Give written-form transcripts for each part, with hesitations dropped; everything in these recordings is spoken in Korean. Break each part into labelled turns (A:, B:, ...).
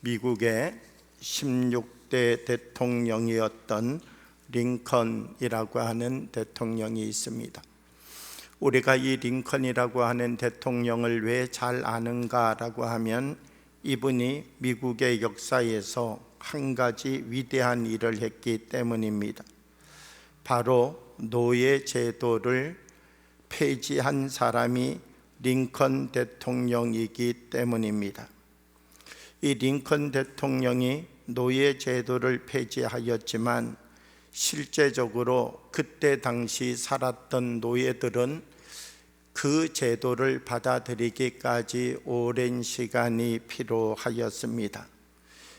A: 미국의 16대 대통령이었던 링컨이라고 하는 대통령이 있습니다. 우리가 이 링컨이라고 하는 대통령을 왜 잘 아는가라고 하면 이분이 미국의 역사에서 한 가지 위대한 일을 했기 때문입니다. 바로 노예 제도를 폐지한 사람이 링컨 대통령이기 때문입니다. 이 링컨 대통령이 노예 제도를 폐지하였지만 실제적으로 그때 당시 살았던 노예들은 그 제도를 받아들이기까지 오랜 시간이 필요하였습니다.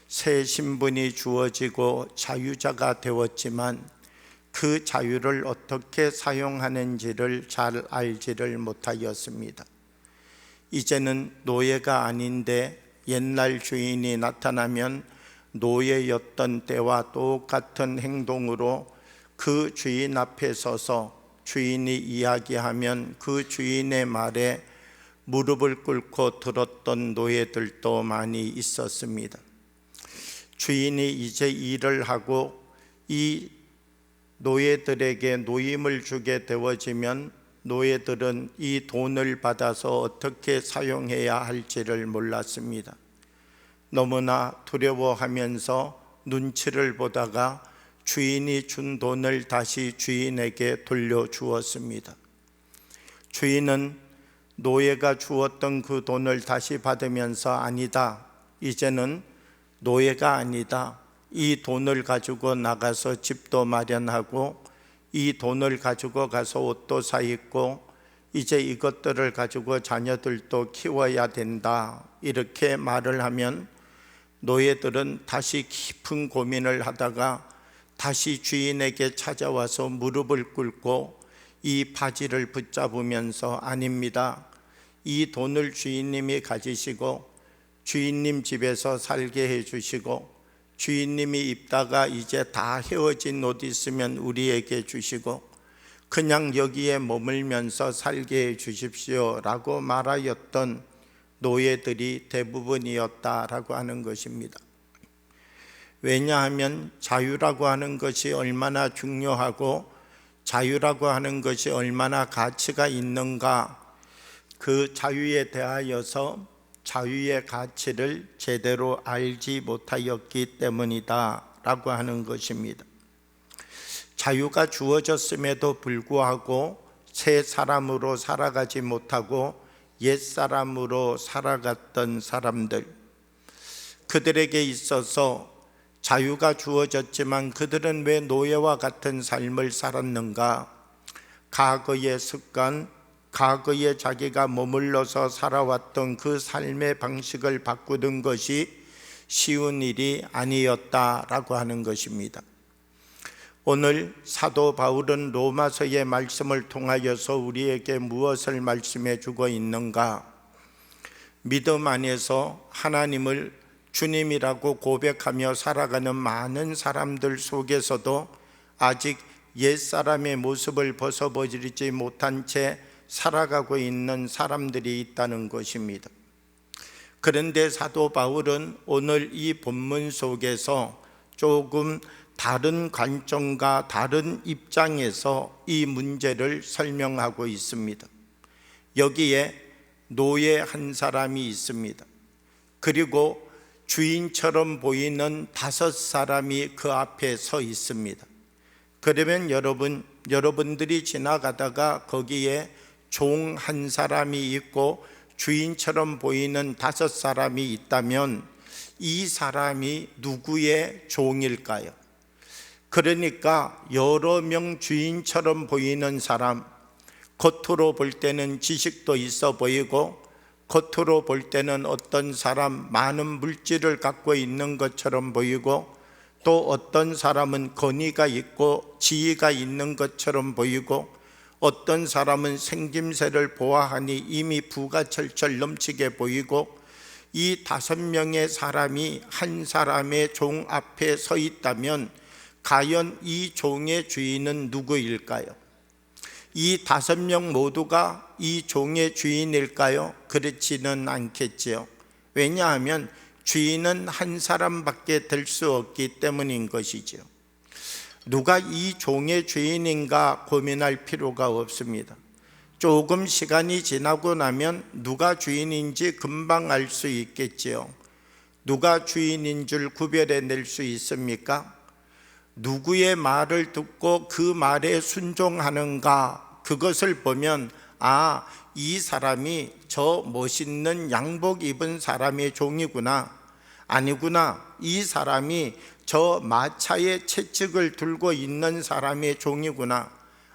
A: 새 신분이 주어지고 자유자가 되었지만 그 자유를 어떻게 사용하는지를 잘 알지를 못하였습니다. 이제는 노예가 아닌데 옛날 주인이 나타나면 노예였던 때와 똑같은 행동으로 그 주인 앞에 서서 주인이 이야기하면 그 주인의 말에 무릎을 꿇고 들었던 노예들도 많이 있었습니다. 주인이 이제 일을 하고 이 노예들에게 노임을 주게 되어지면 노예들은 이 돈을 받아서 어떻게 사용해야 할지를 몰랐습니다. 너무나 두려워하면서 눈치를 보다가 주인이 준 돈을 다시 주인에게 돌려주었습니다. 주인은 노예가 주었던 그 돈을 다시 받으면서 아니다, 이제는 노예가 아니다, 이 돈을 가지고 나가서 집도 마련하고 이 돈을 가지고 가서 옷도 사 입고 이제 이것들을 가지고 자녀들도 키워야 된다, 이렇게 말을 하면 노예들은 다시 깊은 고민을 하다가 다시 주인에게 찾아와서 무릎을 꿇고 이 바지를 붙잡으면서 아닙니다, 이 돈을 주인님이 가지시고 주인님 집에서 살게 해주시고 주인님이 입다가 이제 다 헤어진 옷 있으면 우리에게 주시고 그냥 여기에 머물면서 살게 해 주십시오 라고 말하였던 노예들이 대부분이었다라고 하는 것입니다. 왜냐하면 자유라고 하는 것이 얼마나 중요하고 자유라고 하는 것이 얼마나 가치가 있는가, 그 자유에 대하여서 자유의 가치를 제대로 알지 못하였기 때문이다 라고 하는 것입니다. 자유가 주어졌음에도 불구하고 새 사람으로 살아가지 못하고 옛 사람으로 살아갔던 사람들, 그들에게 있어서 자유가 주어졌지만 그들은 왜 노예와 같은 삶을 살았는가? 과거의 습관, 과거에 자기가 머물러서 살아왔던 그 삶의 방식을 바꾸는 것이 쉬운 일이 아니었다라고 하는 것입니다. 오늘 사도 바울은 로마서의 말씀을 통하여서 우리에게 무엇을 말씀해 주고 있는가? 믿음 안에서 하나님을 주님이라고 고백하며 살아가는 많은 사람들 속에서도 아직 옛사람의 모습을 벗어버리지 못한 채 살아가고 있는 사람들이 있다는 것입니다. 그런데 사도 바울은 오늘 이 본문 속에서 조금 다른 관점과 다른 입장에서 이 문제를 설명하고 있습니다. 여기에 노예 한 사람이 있습니다. 그리고 주인처럼 보이는 5사람이 그 앞에 서 있습니다. 그러면 여러분들이 지나가다가 거기에 종 한 사람이 있고 주인처럼 보이는 5사람이 있다면 이 사람이 누구의 종일까요? 그러니까 여러 명 주인처럼 보이는 사람, 겉으로 볼 때는 지식도 있어 보이고 겉으로 볼 때는 어떤 사람 많은 물질을 갖고 있는 것처럼 보이고 또 어떤 사람은 권위가 있고 지위가 있는 것처럼 보이고 어떤 사람은 생김새를 보아하니 이미 부가 철철 넘치게 보이고 이 5명의 사람이 한 사람의 종 앞에 서 있다면 과연 이 종의 주인은 누구일까요? 이 5명 모두가 이 종의 주인일까요? 그렇지는 않겠지요. 왜냐하면 주인은 한 사람밖에 될 수 없기 때문인 것이죠. 누가 이 종의 주인인가 고민할 필요가 없습니다. 조금 시간이 지나고 나면 누가 주인인지 금방 알 수 있겠지요. 누가 주인인 줄 구별해낼 수 있습니까? 누구의 말을 듣고 그 말에 순종하는가, 그것을 보면 이 사람이 저 멋있는 양복 입은 사람의 종이구나, 아니구나, 이 사람이 저 마차의 채찍을 들고 있는 사람의 종이구나,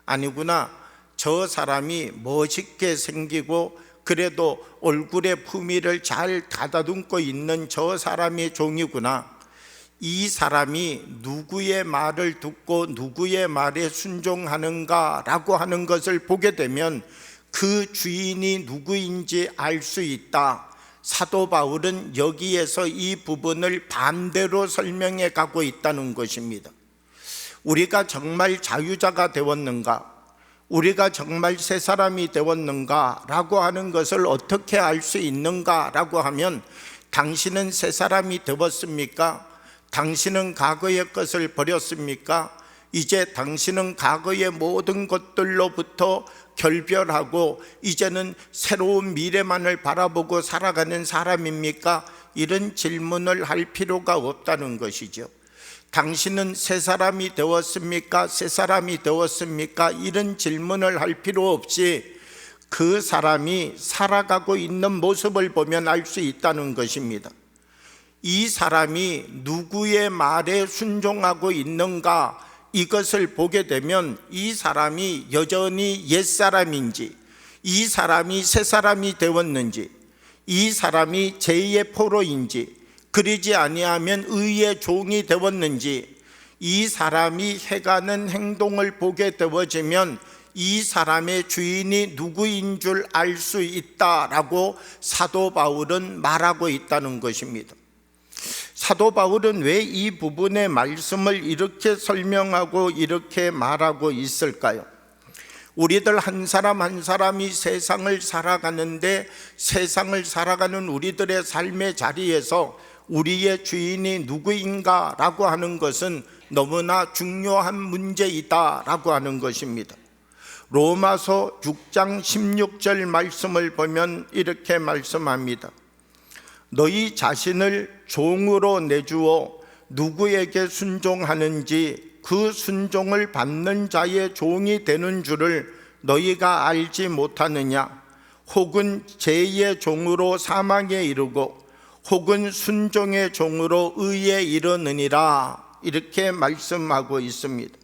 A: 아니구나, 저 사람이 멋있게 생기고 그래도 얼굴에 품위를 잘 가다듬고 있는 저 사람의 종이구나, 이 사람이 누구의 말을 듣고 누구의 말에 순종하는가라고 하는 것을 보게 되면 그 주인이 누구인지 알 수 있다. 사도 바울은 여기에서 이 부분을 반대로 설명해 가고 있다는 것입니다. 우리가 정말 자유자가 되었는가, 우리가 정말 새 사람이 되었는가 라고 하는 것을 어떻게 알 수 있는가 라고 하면, 당신은 새 사람이 되었습니까? 당신은 과거의 것을 버렸습니까? 이제 당신은 과거의 모든 것들로부터 결별하고 이제는 새로운 미래만을 바라보고 살아가는 사람입니까? 이런 질문을 할 필요가 없다는 것이죠. 당신은 새 사람이 되었습니까? 새 사람이 되었습니까? 이런 질문을 할 필요 없이 그 사람이 살아가고 있는 모습을 보면 알 수 있다는 것입니다. 이 사람이 누구의 말에 순종하고 있는가, 이것을 보게 되면 이 사람이 여전히 옛사람인지, 이 사람이 새 사람이 되었는지, 이 사람이 죄의 포로인지, 그러지 아니하면 의의 종이 되었는지, 이 사람이 해가는 행동을 보게 되어지면 이 사람의 주인이 누구인 줄 알 수 있다라고 사도 바울은 말하고 있다는 것입니다. 사도 바울은 왜 이 부분의 말씀을 이렇게 설명하고 이렇게 말하고 있을까요? 우리들 한 사람 한 사람이 세상을 살아가는데, 세상을 살아가는 우리들의 삶의 자리에서 우리의 주인이 누구인가 라고 하는 것은 너무나 중요한 문제이다 라고 하는 것입니다. 로마서 6장 16절 말씀을 보면 이렇게 말씀합니다. 너희 자신을 종으로 내주어 누구에게 순종하는지 그 순종을 받는 자의 종이 되는 줄을 너희가 알지 못하느냐? 혹은 죄의 종으로 사망에 이르고 혹은 순종의 종으로 의에 이르느니라. 이렇게 말씀하고 있습니다.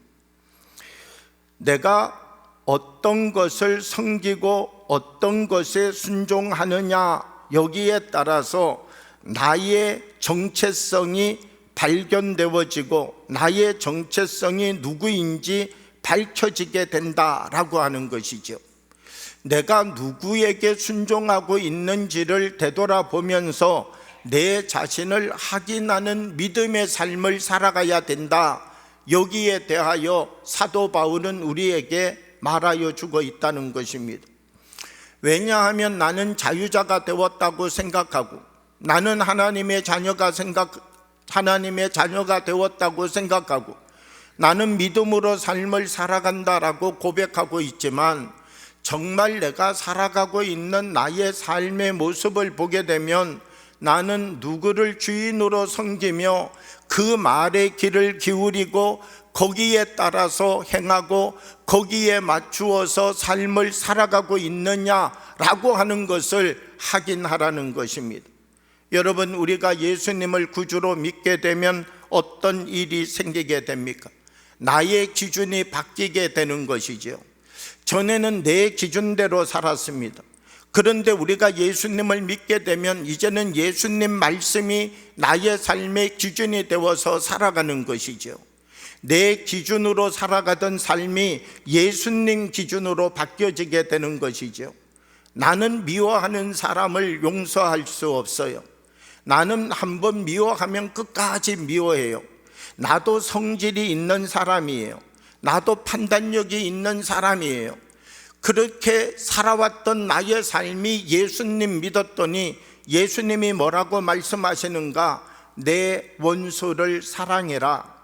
A: 내가 어떤 것을 섬기고 어떤 것에 순종하느냐, 여기에 따라서 나의 정체성이 발견되어지고 나의 정체성이 누구인지 밝혀지게 된다라고 하는 것이죠. 내가 누구에게 순종하고 있는지를 되돌아보면서 내 자신을 확인하는 믿음의 삶을 살아가야 된다. 여기에 대하여 사도 바울은 우리에게 말하여 주고 있다는 것입니다. 왜냐하면 나는 자유자가 되었다고 생각하고, 나는 하나님의 자녀가 되었다고 생각하고, 나는 믿음으로 삶을 살아간다라고 고백하고 있지만, 정말 내가 살아가고 있는 나의 삶의 모습을 보게 되면 나는 누구를 주인으로 섬기며 그 말에 귀를 기울이고 거기에 따라서 행하고 거기에 맞추어서 삶을 살아가고 있느냐라고 하는 것을 확인하라는 것입니다. 여러분, 우리가 예수님을 구주로 믿게 되면 어떤 일이 생기게 됩니까? 나의 기준이 바뀌게 되는 것이죠. 전에는 내 기준대로 살았습니다. 그런데 우리가 예수님을 믿게 되면 이제는 예수님 말씀이 나의 삶의 기준이 되어서 살아가는 것이죠. 내 기준으로 살아가던 삶이 예수님 기준으로 바뀌어지게 되는 것이죠. 나는 미워하는 사람을 용서할 수 없어요. 나는 한번 미워하면 끝까지 미워해요. 나도 성질이 있는 사람이에요. 나도 판단력이 있는 사람이에요. 그렇게 살아왔던 나의 삶이 예수님 믿었더니 예수님이 뭐라고 말씀하시는가? 내 원수를 사랑해라.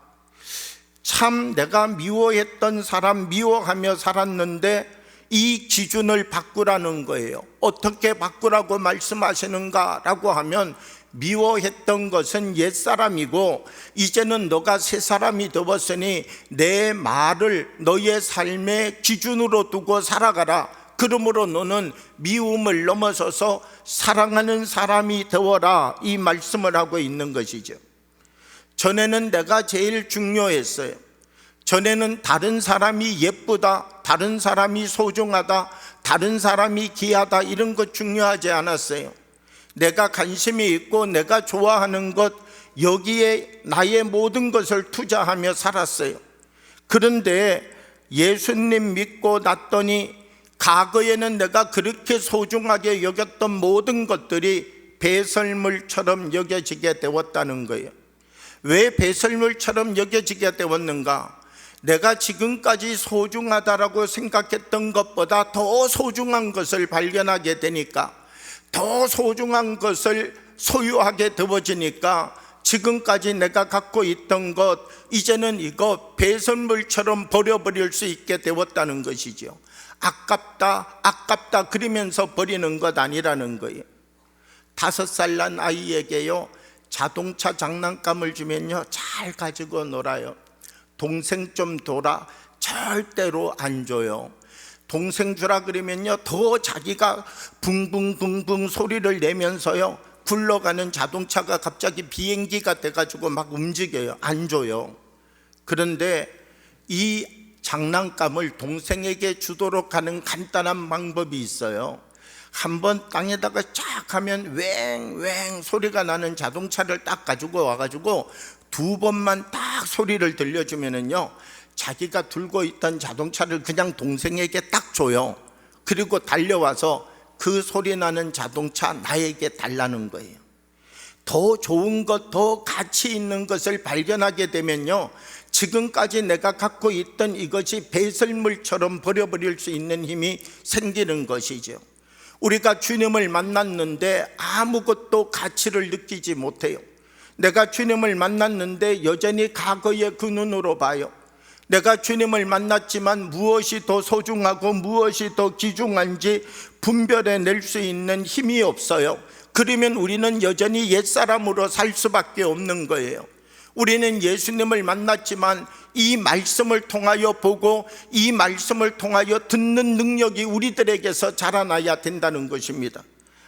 A: 참 내가 미워했던 사람 미워하며 살았는데 이 기준을 바꾸라는 거예요. 어떻게 바꾸라고 말씀하시는가 라고 하면, 미워했던 것은 옛사람이고 이제는 너가 새사람이 되었으니 내 말을 너의 삶의 기준으로 두고 살아가라. 그러므로 너는 미움을 넘어서서 사랑하는 사람이 되어라, 이 말씀을 하고 있는 것이죠. 전에는 내가 제일 중요했어요. 전에는 다른 사람이 예쁘다, 다른 사람이 소중하다, 다른 사람이 귀하다, 이런 것 중요하지 않았어요. 내가 관심이 있고 내가 좋아하는 것, 여기에 나의 모든 것을 투자하며 살았어요. 그런데 예수님 믿고 났더니 과거에는 내가 그렇게 소중하게 여겼던 모든 것들이 배설물처럼 여겨지게 되었다는 거예요. 왜 배설물처럼 여겨지게 되었는가? 내가 지금까지 소중하다라고 생각했던 것보다 더 소중한 것을 발견하게 되니까, 더 소중한 것을 소유하게 되어지니까 지금까지 내가 갖고 있던 것, 이제는 이거 배설물처럼 버려버릴 수 있게 되었다는 것이죠. 아깝다 아깝다 그러면서 버리는 것 아니라는 거예요. 5살 난 아이에게요, 자동차 장난감을 주면요 잘 가지고 놀아요. 동생 좀 둬라, 절대로 안 줘요. 동생 주라 그러면요 더 자기가 붕붕붕붕 소리를 내면서요 굴러가는 자동차가 갑자기 비행기가 돼가지고 막 움직여요. 안 줘요. 그런데 이 장난감을 동생에게 주도록 하는 간단한 방법이 있어요. 한번 땅에다가 쫙 하면 웽웽 소리가 나는 자동차를 딱 가지고 와가지고 2번만 딱 소리를 들려주면은요 자기가 들고 있던 자동차를 그냥 동생에게 딱 줘요. 그리고 달려와서 그 소리 나는 자동차 나에게 달라는 거예요. 더 좋은 것, 더 가치 있는 것을 발견하게 되면요 지금까지 내가 갖고 있던 이것이 배설물처럼 버려버릴 수 있는 힘이 생기는 것이죠. 우리가 주님을 만났는데 아무것도 가치를 느끼지 못해요. 내가 주님을 만났는데 여전히 과거의 그 눈으로 봐요. 내가 주님을 만났지만 무엇이 더 소중하고 무엇이 더 귀중한지 분별해낼 수 있는 힘이 없어요. 그러면 우리는 여전히 옛사람으로 살 수밖에 없는 거예요. 우리는 예수님을 만났지만 이 말씀을 통하여 보고 이 말씀을 통하여 듣는 능력이 우리들에게서 자라나야 된다는 것입니다.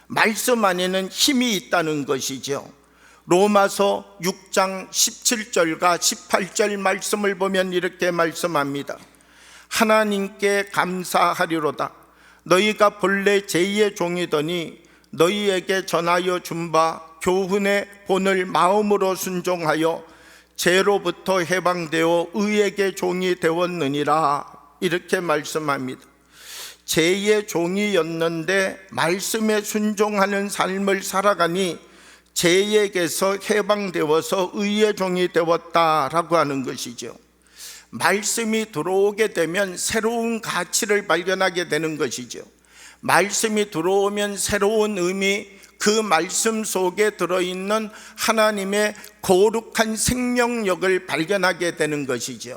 A: 말씀 안에는 힘이 있다는 것이죠. 로마서 6장 17절과 18절 말씀을 보면 이렇게 말씀합니다. 하나님께 감사하리로다. 너희가 본래 제2의 종이더니 너희에게 전하여 준 바 교훈의 본을 마음으로 순종하여 죄로부터 해방되어 의에게 종이 되었느니라. 이렇게 말씀합니다. 제2의 종이었는데 말씀에 순종하는 삶을 살아가니 죄에게서 해방되어서 의의 종이 되었다라고 하는 것이죠. 말씀이 들어오게 되면 새로운 가치를 발견하게 되는 것이죠. 말씀이 들어오면 새로운 의미, 그 말씀 속에 들어있는 하나님의 거룩한 생명력을 발견하게 되는 것이죠.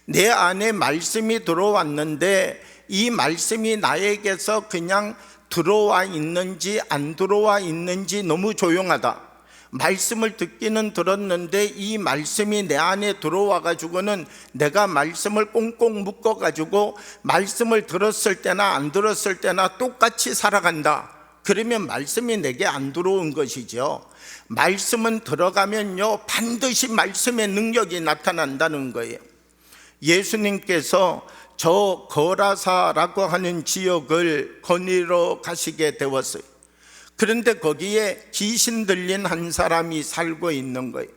A: 내 안에 말씀이 들어왔는데 이 말씀이 나에게서 그냥 들어와 있는지 안 들어와 있는지 너무 조용하다. 말씀을 듣기는 들었는데 이 말씀이 내 안에 들어와 가지고는 내가 말씀을 꽁꽁 묶어 가지고 말씀을 들었을 때나 안 들었을 때나 똑같이 살아간다. 그러면 말씀이 내게 안 들어온 것이죠. 말씀은 들어가면요 반드시 말씀의 능력이 나타난다는 거예요. 예수님께서 저 거라사라고 하는 지역을 거니러 가시게 되었어요. 그런데 거기에 귀신 들린 한 사람이 살고 있는 거예요.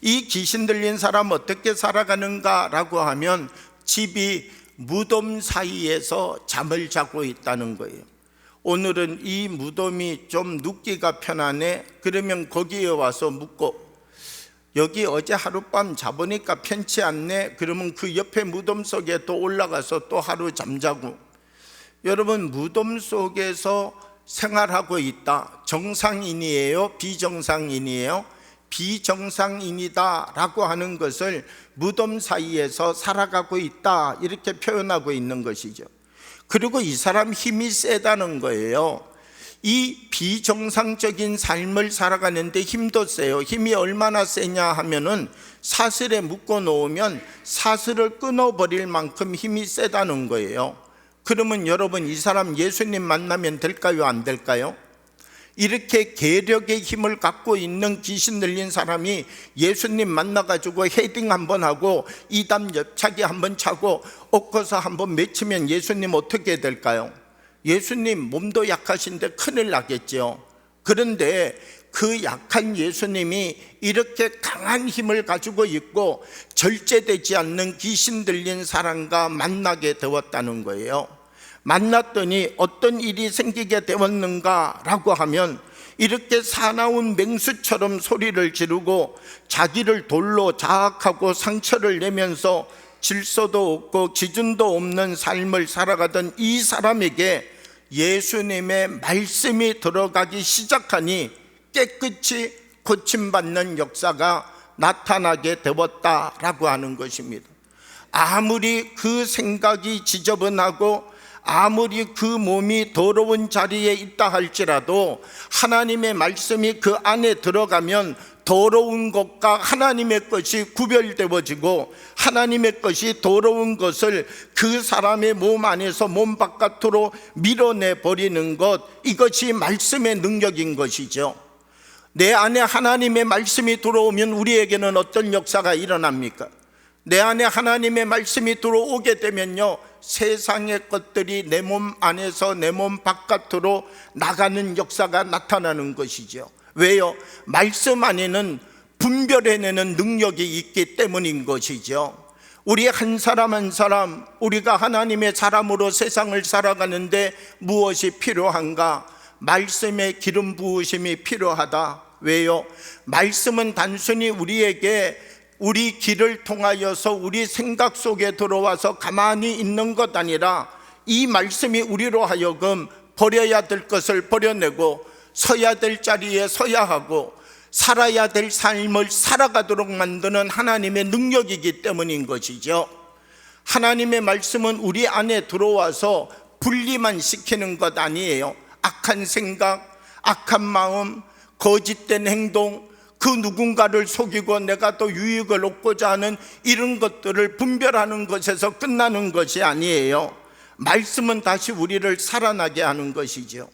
A: 이 귀신 들린 사람 어떻게 살아가는가라고 하면 집이 무덤 사이에서 잠을 자고 있다는 거예요. 오늘은 이 무덤이 좀 눕기가 편하네. 그러면 거기에 와서 묵고, 여기 어제 하룻밤 자보니까 편치 않네. 그러면 그 옆에 무덤 속에 또 올라가서 또 하루 잠자고. 여러분, 무덤 속에서 생활하고 있다. 정상인이에요? 비정상인이에요? 비정상인이다 라고 하는 것을 무덤 사이에서 살아가고 있다 이렇게 표현하고 있는 것이죠. 그리고 이 사람 힘이 세다는 거예요. 이 비정상적인 삶을 살아가는데 힘도 세요. 힘이 얼마나 세냐 하면은 사슬에 묶어 놓으면 사슬을 끊어버릴 만큼 힘이 세다는 거예요. 그러면 여러분, 이 사람 예수님 만나면 될까요? 안 될까요? 이렇게 계력의 힘을 갖고 있는 귀신 들린 사람이 예수님 만나가지고 헤딩 한번 하고 이담 옆차기 한번 차고 엎어서 한번 맺히면 예수님 어떻게 될까요? 예수님 몸도 약하신데 큰일 나겠죠. 그런데 그 약한 예수님이 이렇게 강한 힘을 가지고 있고 절제되지 않는 귀신 들린 사람과 만나게 되었다는 거예요. 만났더니 어떤 일이 생기게 되었는가 라고 하면 이렇게 사나운 맹수처럼 소리를 지르고 자기를 돌로 자학하고 상처를 내면서 질서도 없고 기준도 없는 삶을 살아가던 이 사람에게 예수님의 말씀이 들어가기 시작하니 깨끗이 고침받는 역사가 나타나게 되었다라고 하는 것입니다. 아무리 그 생각이 지저분하고 아무리 그 몸이 더러운 자리에 있다 할지라도 하나님의 말씀이 그 안에 들어가면 더러운 것과 하나님의 것이 구별되어지고 하나님의 것이 더러운 것을 그 사람의 몸 안에서 몸 바깥으로 밀어내 버리는 것, 이것이 말씀의 능력인 것이죠. 내 안에 하나님의 말씀이 들어오면 우리에게는 어떤 역사가 일어납니까? 내 안에 하나님의 말씀이 들어오게 되면요, 세상의 것들이 내 몸 안에서 내 몸 바깥으로 나가는 역사가 나타나는 것이죠. 왜요? 말씀 안에는 분별해내는 능력이 있기 때문인 것이죠. 우리 한 사람 한 사람, 우리가 하나님의 사람으로 세상을 살아가는데 무엇이 필요한가? 말씀의 기름 부으심이 필요하다. 왜요? 말씀은 단순히 우리에게 우리 길을 통하여서 우리 생각 속에 들어와서 가만히 있는 것 아니라 이 말씀이 우리로 하여금 버려야 될 것을 버려내고 서야 될 자리에 서야 하고 살아야 될 삶을 살아가도록 만드는 하나님의 능력이기 때문인 것이죠. 하나님의 말씀은 우리 안에 들어와서 분리만 시키는 것 아니에요. 악한 생각, 악한 마음, 거짓된 행동, 그 누군가를 속이고 내가 또 유익을 얻고자 하는 이런 것들을 분별하는 것에서 끝나는 것이 아니에요. 말씀은 다시 우리를 살아나게 하는 것이죠.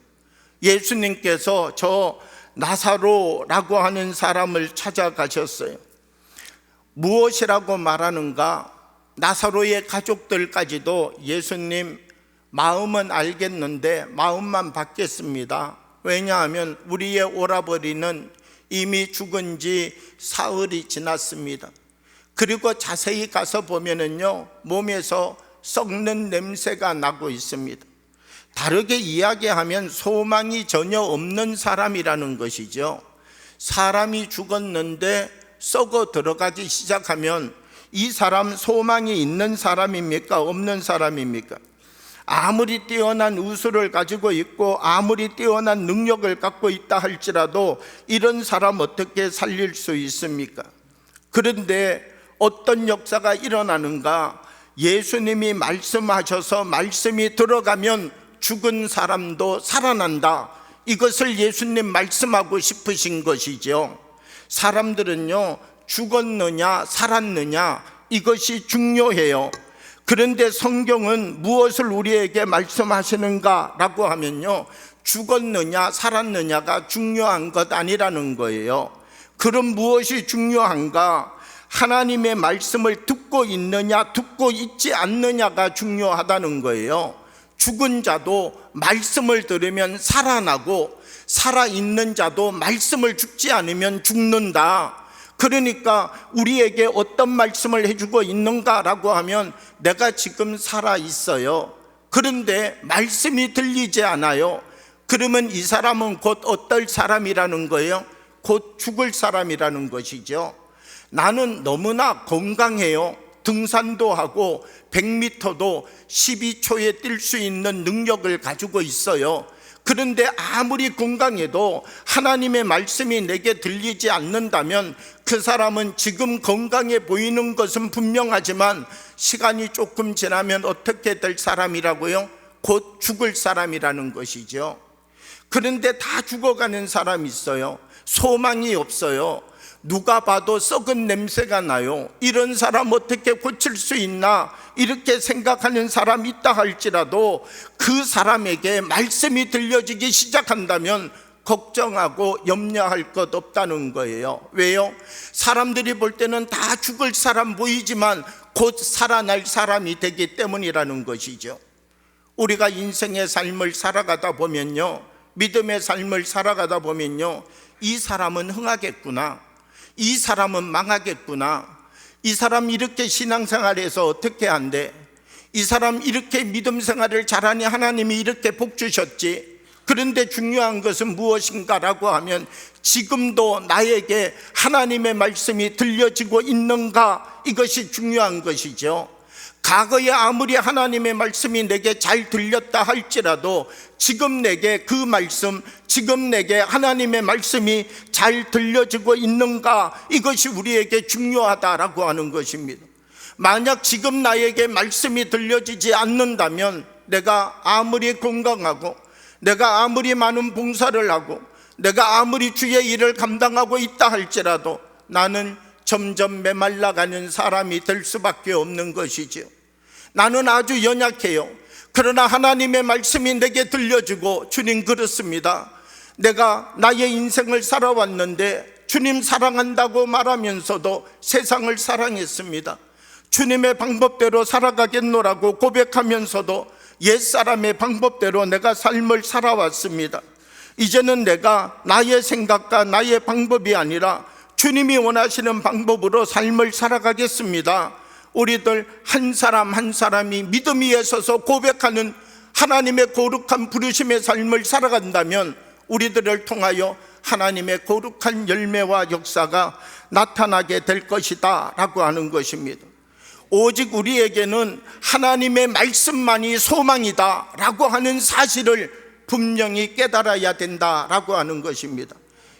A: 예수님께서 저 나사로라고 하는 사람을 찾아가셨어요. 무엇이라고 말하는가? 나사로의 가족들까지도 예수님 마음은 알겠는데 마음만 받겠습니다. 왜냐하면 우리의 오라버니는 이미 죽은 지 사흘이 지났습니다. 그리고 자세히 가서 보면은요, 몸에서 썩는 냄새가 나고 있습니다. 다르게 이야기하면 소망이 전혀 없는 사람이라는 것이죠. 사람이 죽었는데 썩어 들어가기 시작하면 이 사람 소망이 있는 사람입니까? 없는 사람입니까? 아무리 뛰어난 우수를 가지고 있고 아무리 뛰어난 능력을 갖고 있다 할지라도 이런 사람 어떻게 살릴 수 있습니까? 그런데 어떤 역사가 일어나는가? 예수님이 말씀하셔서 말씀이 들어가면 죽은 사람도 살아난다. 이것을 예수님 말씀하고 싶으신 것이죠. 사람들은요, 죽었느냐 살았느냐 이것이 중요해요. 그런데 성경은 무엇을 우리에게 말씀하시는가라고 하면요, 죽었느냐 살았느냐가 중요한 것 아니라는 거예요. 그럼 무엇이 중요한가? 하나님의 말씀을 듣고 있느냐 듣고 있지 않느냐가 중요하다는 거예요. 죽은 자도 말씀을 들으면 살아나고 살아있는 자도 말씀을 듣지 않으면 죽는다. 그러니까 우리에게 어떤 말씀을 해주고 있는가라고 하면 내가 지금 살아있어요. 그런데 말씀이 들리지 않아요. 그러면 이 사람은 곧 어떨 사람이라는 거예요? 곧 죽을 사람이라는 것이죠. 나는 너무나 건강해요. 등산도 하고 100m도 12초에 뛸 수 있는 능력을 가지고 있어요. 그런데 아무리 건강해도 하나님의 말씀이 내게 들리지 않는다면 그 사람은 지금 건강해 보이는 것은 분명하지만 시간이 조금 지나면 어떻게 될 사람이라고요? 곧 죽을 사람이라는 것이죠. 그런데 다 죽어가는 사람이 있어요. 소망이 없어요. 누가 봐도 썩은 냄새가 나요. 이런 사람 어떻게 고칠 수 있나 이렇게 생각하는 사람이 있다 할지라도 그 사람에게 말씀이 들려지기 시작한다면 걱정하고 염려할 것 없다는 거예요. 왜요? 사람들이 볼 때는 다 죽을 사람 보이지만 곧 살아날 사람이 되기 때문이라는 것이죠. 우리가 인생의 삶을 살아가다 보면요, 믿음의 삶을 살아가다 보면요, 이 사람은 흥하겠구나, 이 사람은 망하겠구나, 이 사람 이렇게 신앙생활해서 어떻게 한대, 이 사람 이렇게 믿음 생활을 잘하니 하나님이 이렇게 복 주셨지. 그런데 중요한 것은 무엇인가라고 하면 지금도 나에게 하나님의 말씀이 들려지고 있는가, 이것이 중요한 것이죠. 과거에 아무리 하나님의 말씀이 내게 잘 들렸다 할지라도 지금 내게 그 말씀, 지금 내게 하나님의 말씀이 잘 들려지고 있는가, 이것이 우리에게 중요하다라고 하는 것입니다. 만약 지금 나에게 말씀이 들려지지 않는다면 내가 아무리 건강하고 내가 아무리 많은 봉사를 하고 내가 아무리 주의 일을 감당하고 있다 할지라도 나는 점점 메말라가는 사람이 될 수밖에 없는 것이죠. 나는 아주 연약해요. 그러나 하나님의 말씀이 내게 들려지고, 주님 그렇습니다, 내가 나의 인생을 살아왔는데 주님 사랑한다고 말하면서도 세상을 사랑했습니다. 주님의 방법대로 살아가겠노라고 고백하면서도 옛사람의 방법대로 내가 삶을 살아왔습니다. 이제는 내가 나의 생각과 나의 방법이 아니라 주님이 원하시는 방법으로 삶을 살아가겠습니다. 우리들 한 사람 한 사람이 믿음 위에 서서 고백하는 하나님의 거룩한 부르심의 삶을 살아간다면 우리들을 통하여 하나님의 거룩한 열매와 역사가 나타나게 될 것이다 라고 하는 것입니다. 오직 우리에게는 하나님의 말씀만이 소망이다 라고 하는 사실을 분명히 깨달아야 된다 라고 하는 것입니다.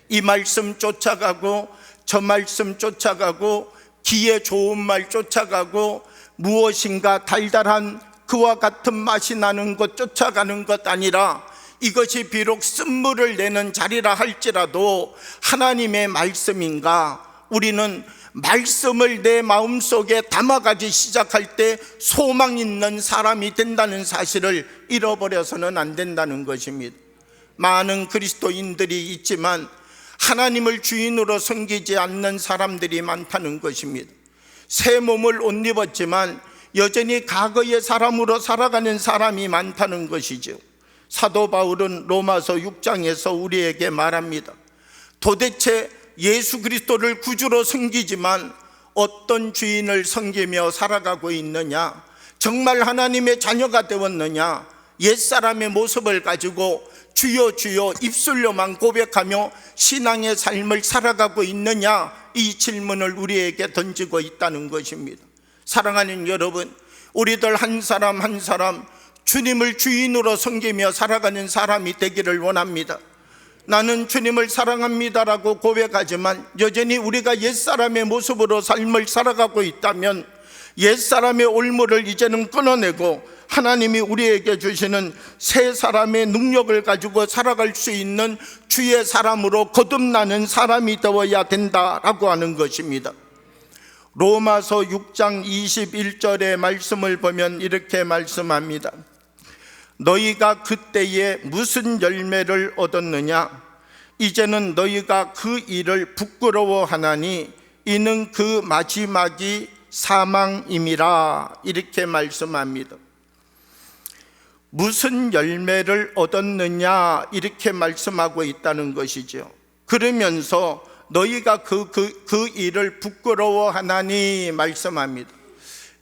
A: 이 말씀 쫓아가고 저 말씀 쫓아가고 귀에 좋은 말 쫓아가고 무엇인가 달달한 그와 같은 맛이 나는 것 쫓아가는 것 아니라, 이것이 비록 쓴물을 내는 자리라 할지라도 하나님의 말씀인가, 우리는 말씀을 내 마음속에 담아가기 시작할 때 소망 있는 사람이 된다는 사실을 잃어버려서는 안 된다는 것입니다. 많은 그리스도인들이 있지만 하나님을 주인으로 섬기지 않는 사람들이 많다는 것입니다. 새 몸을 옷 입었지만 여전히 과거의 사람으로 살아가는 사람이 많다는 것이죠. 사도 바울은 로마서 6장에서 우리에게 말합니다. 도대체 예수 그리스도를 구주로 섬기지만 어떤 주인을 섬기며 살아가고 있느냐, 정말 하나님의 자녀가 되었느냐, 옛사람의 모습을 가지고 주여 주여 입술로만 고백하며 신앙의 삶을 살아가고 있느냐, 이 질문을 우리에게 던지고 있다는 것입니다. 사랑하는 여러분, 우리들 한 사람 한 사람 주님을 주인으로 섬기며 살아가는 사람이 되기를 원합니다. 나는 주님을 사랑합니다라고 고백하지만 여전히 우리가 옛사람의 모습으로 삶을 살아가고 있다면 옛사람의 올무를 이제는 끊어내고 하나님이 우리에게 주시는 새 사람의 능력을 가지고 살아갈 수 있는 주의 사람으로 거듭나는 사람이 되어야 된다라고 하는 것입니다. 로마서 6장 21절의 말씀을 보면 이렇게 말씀합니다. 너희가 그때에 무슨 열매를 얻었느냐? 이제는 너희가 그 일을 부끄러워하나니 이는 그 마지막이 사망임이라. 이렇게 말씀합니다. 무슨 열매를 얻었느냐, 이렇게 말씀하고 있다는 것이죠. 그러면서 너희가 그 일을 부끄러워하나니 말씀합니다.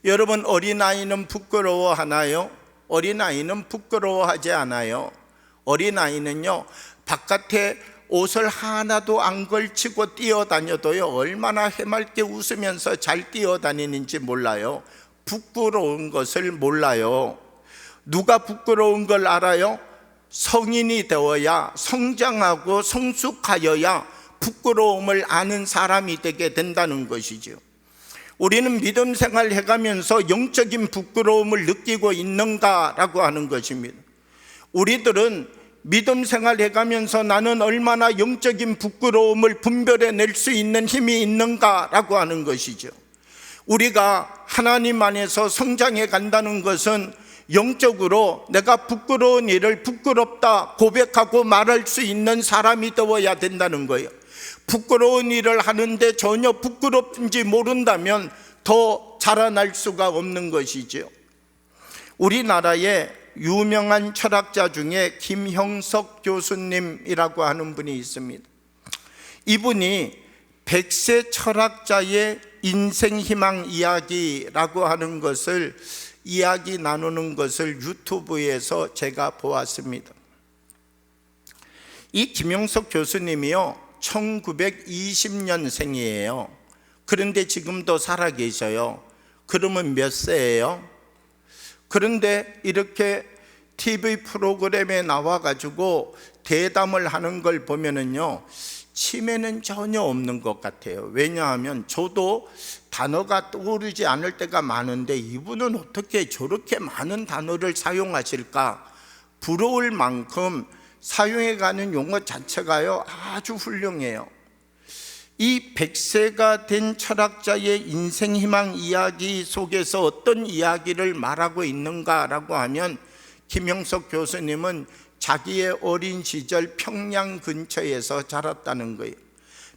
A: 여러분, 어린아이는 부끄러워하나요? 어린아이는 부끄러워하지 않아요. 어린아이는요, 바깥에 옷을 하나도 안 걸치고 뛰어다녀도요, 얼마나 해맑게 웃으면서 잘 뛰어다니는지 몰라요. 부끄러운 것을 몰라요. 누가 부끄러운 걸 알아요? 성인이 되어야, 성장하고 성숙하여야 부끄러움을 아는 사람이 되게 된다는 것이죠. 우리는 믿음 생활 해가면서 영적인 부끄러움을 느끼고 있는가라고 하는 것입니다. 우리들은 믿음 생활 해가면서 나는 얼마나 영적인 부끄러움을 분별해낼 수 있는 힘이 있는가라고 하는 것이죠. 우리가 하나님 안에서 성장해 간다는 것은 영적으로 내가 부끄러운 일을 부끄럽다 고백하고 말할 수 있는 사람이 되어야 된다는 거예요. 부끄러운 일을 하는데 전혀 부끄럽지 모른다면 더 자라날 수가 없는 것이죠. 우리나라에 유명한 철학자 중에 김형석 교수님이라고 하는 분이 있습니다. 이분이 100세 철학자의 인생 희망 이야기라고 하는 것을 이야기 나누는 것을 유튜브에서 제가 보았습니다. 이 김형석 교수님이요 1920년생이에요. 그런데 지금도 살아계셔요. 그러면 몇 세예요? 그런데 이렇게 TV 프로그램에 나와가지고 대담을 하는 걸 보면은요 치매는 전혀 없는 것 같아요. 왜냐하면 저도 단어가 떠오르지 않을 때가 많은데 이분은 어떻게 저렇게 많은 단어를 사용하실까? 부러울 만큼 사용해가는 용어 자체가요 아주 훌륭해요. 이 100세가 된 철학자의 인생 희망 이야기 속에서 어떤 이야기를 말하고 있는가라고 하면 김형석 교수님은 자기의 어린 시절 평양 근처에서 자랐다는 거예요.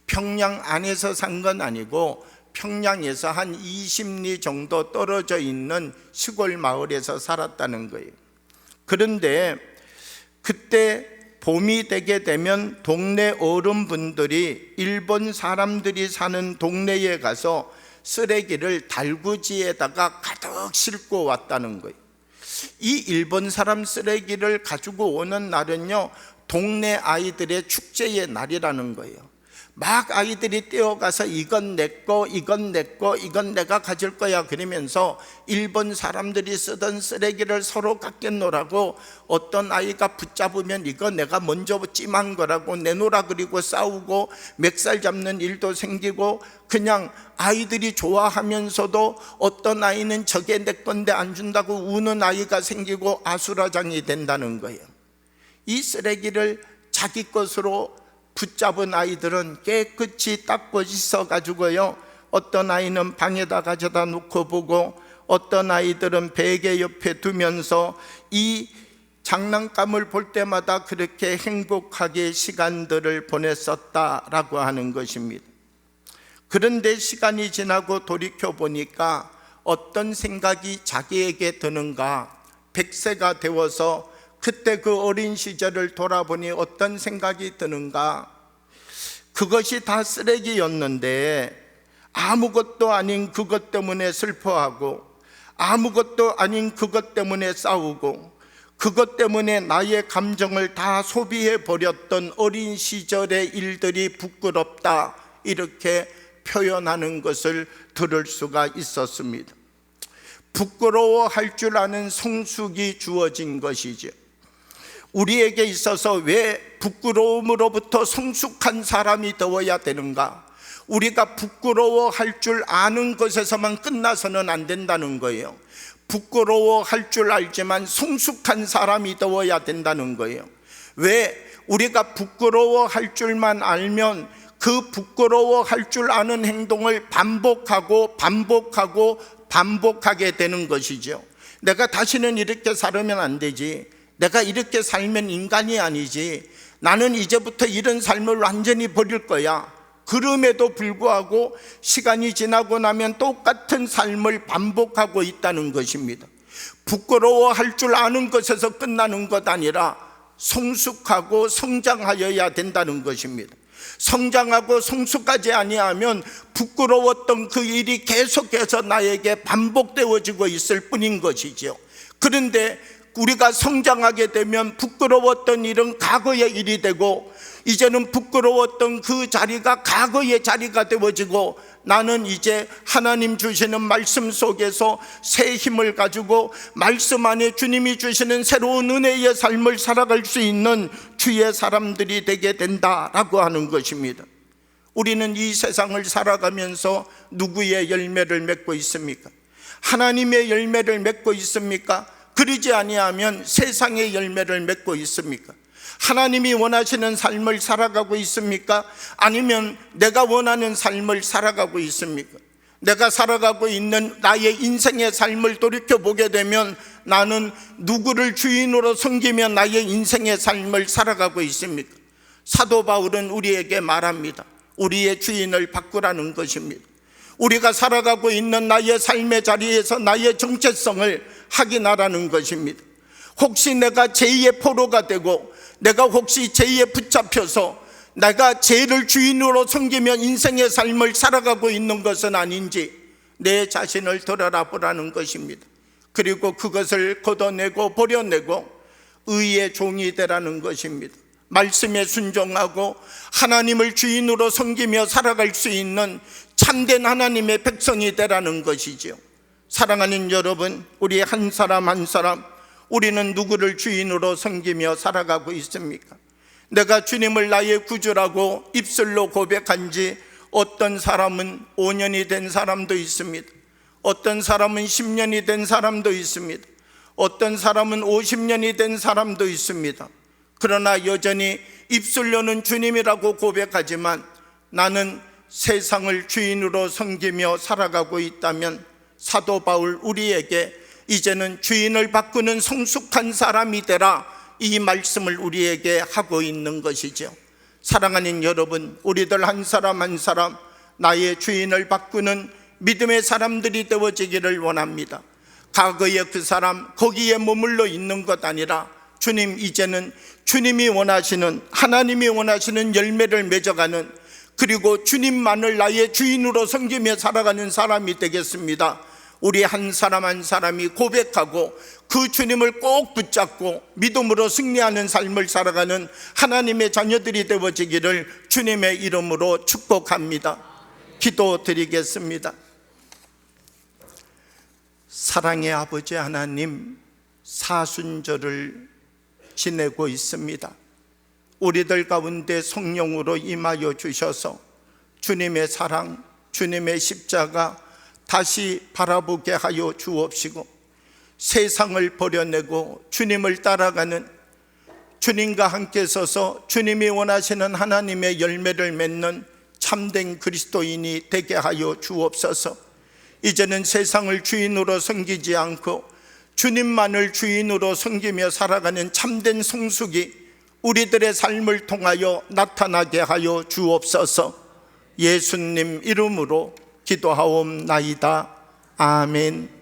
A: 평양 안에서 산 건 아니고 평양에서 한 20리 정도 떨어져 있는 시골 마을에서 살았다는 거예요. 그런데 그때 봄이 되게 되면 동네 어른분들이 일본 사람들이 사는 동네에 가서 쓰레기를 달구지에다가 가득 싣고 왔다는 거예요. 이 일본 사람 쓰레기를 가지고 오는 날은요 동네 아이들의 축제의 날이라는 거예요. 막 아이들이 뛰어가서 이건 내 거, 이건 내 거, 이건 내가 가질 거야 그러면서 일본 사람들이 쓰던 쓰레기를 서로 깎겠노라고 어떤 아이가 붙잡으면 이거 내가 먼저 찜한 거라고 내놓으라 그리고 싸우고 멱살 잡는 일도 생기고 그냥 아이들이 좋아하면서도 어떤 아이는 저게 내 건데 안 준다고 우는 아이가 생기고 아수라장이 된다는 거예요. 이 쓰레기를 자기 것으로 붙잡은 아이들은 깨끗이 닦고 있어가지고요 어떤 아이는 방에다 가져다 놓고 보고 어떤 아이들은 베개 옆에 두면서 이 장난감을 볼 때마다 그렇게 행복하게 시간들을 보냈었다라고 하는 것입니다. 그런데 시간이 지나고 돌이켜 보니까 어떤 생각이 자기에게 드는가? 100세가 되어서 그때 그 어린 시절을 돌아보니 어떤 생각이 드는가? 그것이 다 쓰레기였는데 아무것도 아닌 그것 때문에 슬퍼하고 아무것도 아닌 그것 때문에 싸우고 그것 때문에 나의 감정을 다 소비해 버렸던 어린 시절의 일들이 부끄럽다 이렇게 표현하는 것을 들을 수가 있었습니다. 부끄러워할 줄 아는 성숙이 주어진 것이죠. 우리에게 있어서 왜 부끄러움으로부터 성숙한 사람이 되어야 되는가? 우리가 부끄러워할 줄 아는 것에서만 끝나서는 안 된다는 거예요. 부끄러워할 줄 알지만 성숙한 사람이 되어야 된다는 거예요. 왜? 우리가 부끄러워할 줄만 알면 그 부끄러워할 줄 아는 행동을 반복하게 되는 것이죠. 내가 다시는 이렇게 살면 안 되지. 내가 이렇게 살면 인간이 아니지. 나는 이제부터 이런 삶을 완전히 버릴 거야. 그럼에도 불구하고 시간이 지나고 나면 똑같은 삶을 반복하고 있다는 것입니다. 부끄러워할 줄 아는 것에서 끝나는 것 아니라 성숙하고 성장하여야 된다는 것입니다. 성장하고 성숙하지 아니하면 부끄러웠던 그 일이 계속해서 나에게 반복되어지고 있을 뿐인 것이죠. 그런데 우리가 성장하게 되면 부끄러웠던 일은 과거의 일이 되고 이제는 부끄러웠던 그 자리가 과거의 자리가 되어지고 나는 이제 하나님 주시는 말씀 속에서 새 힘을 가지고 말씀 안에 주님이 주시는 새로운 은혜의 삶을 살아갈 수 있는 주의 사람들이 되게 된다라고 하는 것입니다. 우리는 이 세상을 살아가면서 누구의 열매를 맺고 있습니까? 하나님의 열매를 맺고 있습니까? 그러지 아니하면 세상의 열매를 맺고 있습니까? 하나님이 원하시는 삶을 살아가고 있습니까? 아니면 내가 원하는 삶을 살아가고 있습니까? 내가 살아가고 있는 나의 인생의 삶을 돌이켜보게 되면 나는 누구를 주인으로 섬기며 나의 인생의 삶을 살아가고 있습니까? 사도 바울은 우리에게 말합니다. 우리의 주인을 바꾸라는 것입니다. 우리가 살아가고 있는 나의 삶의 자리에서 나의 정체성을 확인하라는 것입니다. 혹시 내가 죄의 포로가 되고 내가 혹시 죄에 붙잡혀서 내가 죄를 주인으로 섬기며 인생의 삶을 살아가고 있는 것은 아닌지 내 자신을 돌아보라는 것입니다. 그리고 그것을 걷어내고 버려내고 의의 종이 되라는 것입니다. 말씀에 순종하고 하나님을 주인으로 섬기며 살아갈 수 있는 참된 하나님의 백성이 되라는 것이죠. 사랑하는 여러분, 우리 한 사람 한 사람 우리는 누구를 주인으로 섬기며 살아가고 있습니까? 내가 주님을 나의 구주라고 입술로 고백한 지 어떤 사람은 5년이 된 사람도 있습니다. 어떤 사람은 10년이 된 사람도 있습니다. 어떤 사람은 50년이 된 사람도 있습니다. 그러나 여전히 입술로는 주님이라고 고백하지만 나는 세상을 주인으로 섬기며 살아가고 있다면 사도 바울 우리에게 이제는 주인을 바꾸는 성숙한 사람이 되라, 이 말씀을 우리에게 하고 있는 것이죠. 사랑하는 여러분, 우리들 한 사람 한 사람 나의 주인을 바꾸는 믿음의 사람들이 되어지기를 원합니다. 과거의 그 사람 거기에 머물러 있는 것 아니라 주님, 이제는 주님이 원하시는, 하나님이 원하시는 열매를 맺어가는, 그리고 주님만을 나의 주인으로 섬기며 살아가는 사람이 되겠습니다. 우리 한 사람 한 사람이 고백하고 그 주님을 꼭 붙잡고 믿음으로 승리하는 삶을 살아가는 하나님의 자녀들이 되어지기를 주님의 이름으로 축복합니다. 기도드리겠습니다. 사랑의 아버지 하나님, 사순절을 지내고 있습니다. 우리들 가운데 성령으로 임하여 주셔서 주님의 사랑, 주님의 십자가 다시 바라보게 하여 주옵시고 세상을 버려내고 주님을 따라가는, 주님과 함께 서서 주님이 원하시는 하나님의 열매를 맺는 참된 그리스도인이 되게 하여 주옵소서. 이제는 세상을 주인으로 섬기지 않고 주님만을 주인으로 섬기며 살아가는 참된 성숙이 우리들의 삶을 통하여 나타나게 하여 주옵소서. 예수님 이름으로 기도하옵나이다. 아멘.